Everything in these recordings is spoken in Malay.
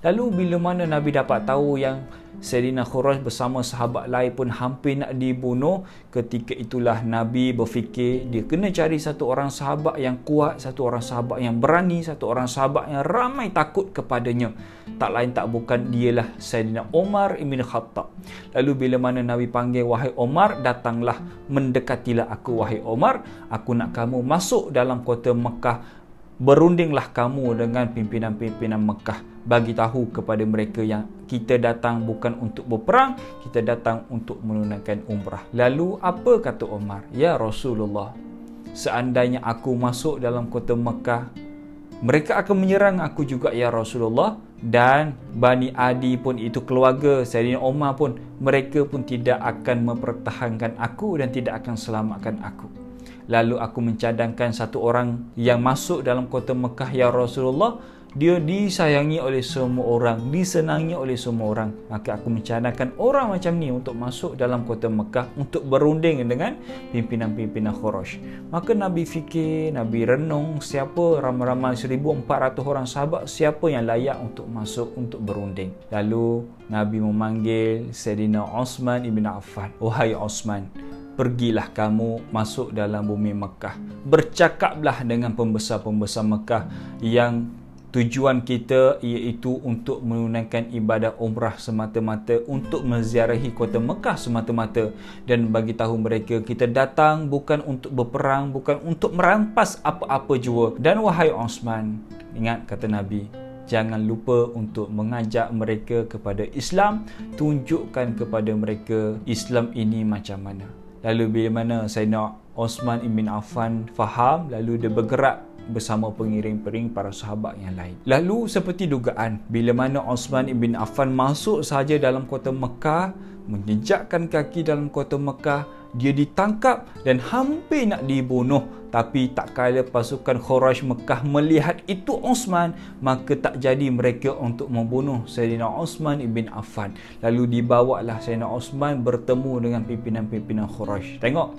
Lalu bila mana Nabi dapat tahu yang Sayyidina Quraisy bersama sahabat lain pun hampir nak dibunuh, ketika itulah Nabi berfikir dia kena cari satu orang sahabat yang kuat, satu orang sahabat yang berani, satu orang sahabat yang ramai takut kepadanya. Tak lain tak bukan dialah Sayyidina Umar ibn Khattab. Lalu bila mana Nabi panggil, wahai Umar, datanglah, mendekatilah aku wahai Umar, aku nak kamu masuk dalam kota Mekah, berundinglah kamu dengan pimpinan-pimpinan Mekah. Bagi tahu kepada mereka yang kita datang bukan untuk berperang, kita datang untuk menunaikan umrah. Lalu apa kata Umar? Ya Rasulullah, seandainya aku masuk dalam kota Mekah, mereka akan menyerang aku juga ya Rasulullah. Dan Bani Adi pun, itu keluarga Sayyidina Umar pun, mereka pun tidak akan mempertahankan aku dan tidak akan selamatkan aku. Lalu aku mencadangkan satu orang yang masuk dalam kota Mekah ya Rasulullah, dia disayangi oleh semua orang, disenangi oleh semua orang. Maka aku mencadangkan orang macam ni untuk masuk dalam kota Mekah untuk berunding dengan pimpinan-pimpinan Quraisy. Maka Nabi fikir, Nabi renung, siapa ramai-ramai 1,400 orang sahabat, siapa yang layak untuk masuk untuk berunding. Lalu Nabi memanggil Sayyidina Uthman ibn Affan. Wahai Uthman, pergilah kamu masuk dalam bumi Mekah. Bercakaplah dengan pembesar-pembesar Mekah yang tujuan kita iaitu untuk menunaikan ibadah umrah semata-mata, untuk menziarahi kota Mekah semata-mata, dan bagi tahu mereka kita datang bukan untuk berperang, bukan untuk merampas apa-apa jua. Dan wahai Uthman, ingat kata Nabi, jangan lupa untuk mengajak mereka kepada Islam, tunjukkan kepada mereka Islam ini macam mana. Lalu bila mana Sayyidina Uthman ibn Affan faham, lalu dia bergerak bersama pengiring-pengiring para sahabat yang lain. Lalu seperti dugaan, bila mana Uthman ibn Affan masuk sahaja dalam kota Mekah, menjejakkan kaki dalam kota Mekah, dia ditangkap dan hampir nak dibunuh. Tapi tak kala pasukan Quraisy Mekah melihat itu Uthman, maka tak jadi mereka untuk membunuh Sayyidina Uthman ibn Affan. Lalu dibawalah Sayyidina Uthman bertemu dengan pimpinan-pimpinan Quraisy. Tengok,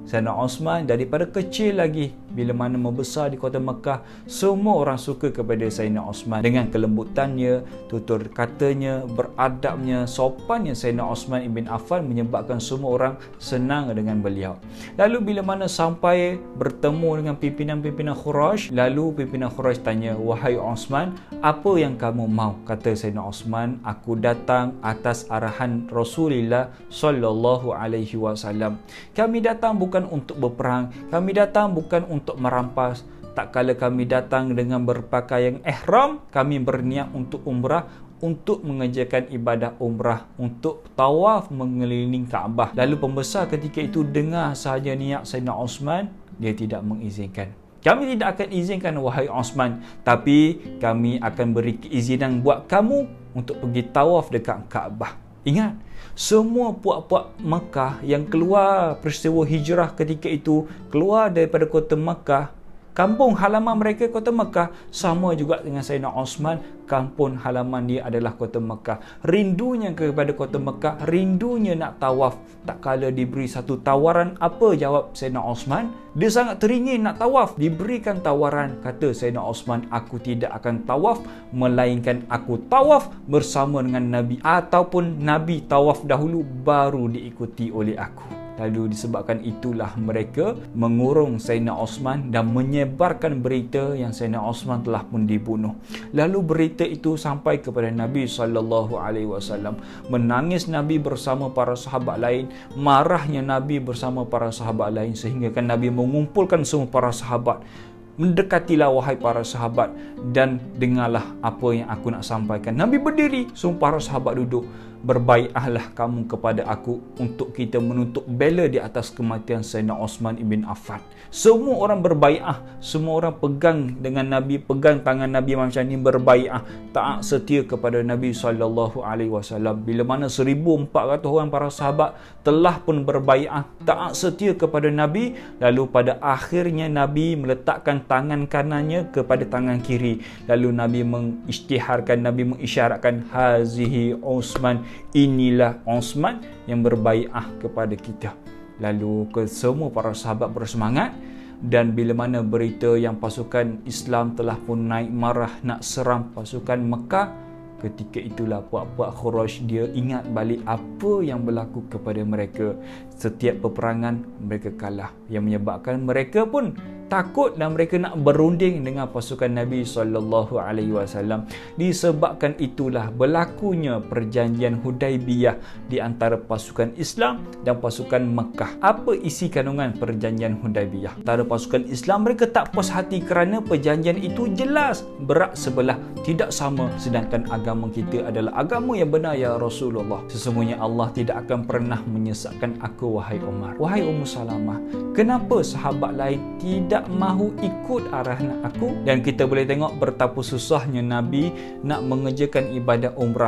Sayyidina Uthman daripada kecil lagi, bila mana membesar di kota Mekah, semua orang suka kepada Sayyidina Uthman dengan kelembutannya, tutur katanya, beradabnya, sopannya. Sayyidina Uthman ibn Affan menyebabkan semua orang senang dengan beliau. Lalu bila mana sampai bertemu dengan pimpinan-pimpinan Quraisy, lalu pimpinan Quraisy tanya, wahai Uthman, apa yang kamu mau? Kata Sayyidina Uthman, aku datang atas arahan Rasulullah sallallahu alaihi wasallam. Kami datang bukan untuk berperang, kami datang bukan untuk merampas. Tak kala kami datang dengan berpakaian ihram, kami berniat untuk umrah, untuk mengerjakan ibadah umrah, untuk tawaf mengelilingi Kaabah. Lalu pembesar ketika itu dengar sahaja niat Sayyidina Uthman, dia tidak mengizinkan. Kami tidak akan izinkan wahai Uthman, tapi kami akan beri keizinan buat kamu untuk pergi tawaf dekat Kaabah. Ingat, semua puak-puak Mekah yang keluar peristiwa hijrah ketika itu, keluar daripada kota Mekah, kampung halaman mereka kota Mekah, sama juga dengan Sayyidina Uthman, kampung halaman dia adalah kota Mekah. Rindunya kepada kota Mekah, rindunya nak tawaf. Tak kala diberi satu tawaran, apa jawab Sayyidina Uthman? Dia sangat teringin nak tawaf. Diberikan tawaran, kata Sayyidina Uthman, aku tidak akan tawaf, melainkan aku tawaf bersama dengan Nabi, ataupun Nabi tawaf dahulu baru diikuti oleh aku. Lalu disebabkan itulah mereka mengurung Sayyidina Uthman dan menyebarkan berita yang Sayyidina Uthman telah pun dibunuh. Lalu berita itu sampai kepada Nabi SAW. Menangis Nabi bersama para sahabat lain, marahnya Nabi bersama para sahabat lain, sehingga kan Nabi mengumpulkan semua para sahabat. Mendekatilah wahai para sahabat dan dengarlah apa yang aku nak sampaikan. Nabi berdiri, semua para sahabat duduk. Berbaiatlah kamu kepada aku untuk kita menuntut bela di atas kematian Sayyidina Uthman ibn Affan. Semua orang berbaiat, semua orang pegang dengan Nabi, pegang tangan Nabi macam ni, berbaiat, taat setia kepada Nabi SAW. Bila mana 1,400 orang para sahabat telah pun berbaiat, taat setia kepada Nabi, lalu pada akhirnya Nabi meletakkan tangan kanannya kepada tangan kiri. Lalu Nabi mengisytiharkan, Nabi mengisyaratkan, hazihi Uthman, inilah Uthman yang berbaiat kepada kita. Lalu semua para sahabat bersemangat, dan bila mana berita yang pasukan Islam telah pun naik marah nak serang pasukan Mekah, Ketika itulah puak-puak Quraisy dia ingat balik apa yang berlaku kepada mereka. Setiap peperangan mereka kalah, yang menyebabkan mereka pun takut dan mereka nak berunding dengan pasukan Nabi SAW. Disebabkan itulah berlakunya perjanjian Hudaibiyah di antara pasukan Islam dan pasukan Mekah. Apa isi kandungan perjanjian Hudaibiyah? Antara pasukan Islam mereka tak puas hati kerana perjanjian itu jelas berat sebelah, tidak sama, sedangkan agama kita adalah agama yang benar ya Rasulullah. Sesungguhnya Allah tidak akan pernah menyesatkan aku wahai Umar. Wahai Ummu Salamah, kenapa sahabat lain tidak mahu ikut arahan aku? Dan kita boleh tengok betapa susahnya Nabi nak mengerjakan ibadah umrah.